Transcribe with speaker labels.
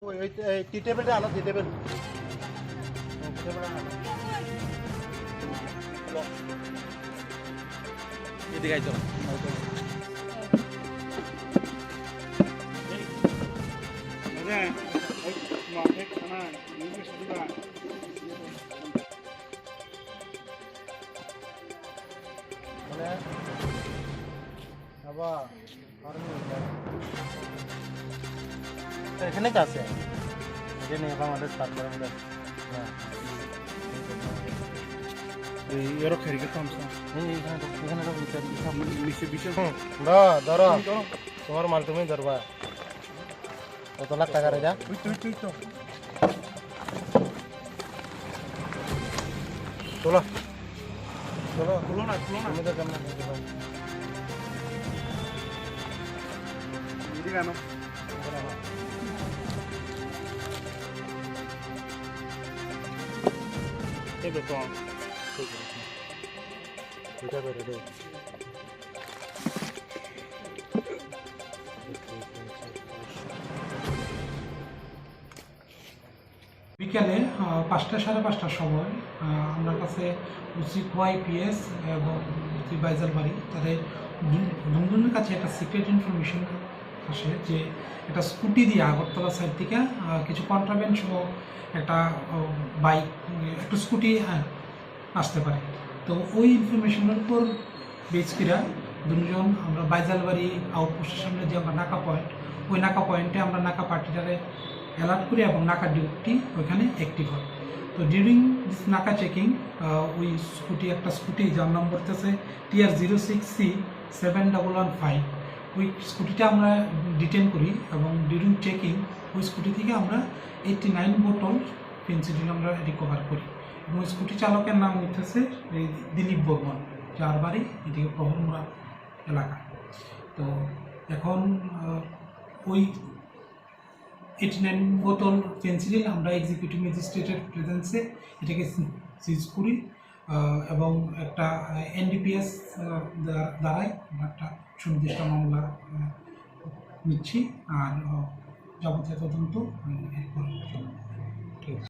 Speaker 1: ওই টি টেবিলটা আনো, টি টেবিল
Speaker 2: এদিকে আইতো না।
Speaker 1: এখানে আছে এখানে আমাদের স্টার্ট করার মধ্যে
Speaker 2: এরও খেয়ে কমছে
Speaker 1: এখানে তো
Speaker 2: নিচে বিশাল
Speaker 1: ধরো তোমার মাল তুমি ধরবা কত লাখ টাকা রেজা চলো চলো
Speaker 2: খুলো না
Speaker 1: তুমি তো কেমন
Speaker 2: এদিকে আনো এই তো
Speaker 1: এটা করে দে
Speaker 3: বিকেলে 5টা সাড়ে 5টার সময় আমার কাছে ওসি ওয়াইপিএস এবং ওসি বাইজাল বাড়ি তাদের দুজনের কাছে একটা সিক্রেট ইনফরমেশন আসে যে একটা স্কুটি দিয়ে আগরতলা সাইড থেকে কিছু কন্ট্রাব্যান্ড সহ একটা বাইক একটা স্কুটি আসতে পারে। তো ওই ইনফরমেশনের উপর বেস করে দুজন আমরা বাইজাল বাড়ি আউটপোস্টের সামনে যে আমরা নাকা পয়েন্ট ওই নাকা পয়েন্টে আমরা নাকা পার্টিটারে অ্যালার্ট করি এবং নাকা ডিউটি ওইখানে অ্যাক্টিভ হয়। তো ডিউরিং দিস নাকা চেকিং ওই একটা স্কুটি যার নাম বলতেছে TR06C7115 ওই স্কুটিটা আমরা ডিটেন করি এবং ডিউরিং চেকিং ওই স্কুটি থেকে আমরা 89 বোতল ফেন্সিডিল আমরা রিকভার করি এবং ওই স্কুটি চালকের নাম হইতেছে দিলীপ বর্মন, যার বাড়ি এদিকে প্রহরমুড়া এলাকা। তো এখন ওই 89 বোতল ফেন্সিডিল আমরা এক্সিকিউটিভ ম্যাজিস্ট্রেটের প্রেজেন্সে এটাকে সিজ করি এবং একটা NDPS দ্বারাই একটা সুনির্দিষ্ট মামলা নিচ্ছি আর যাবতীয় তদন্ত এরপর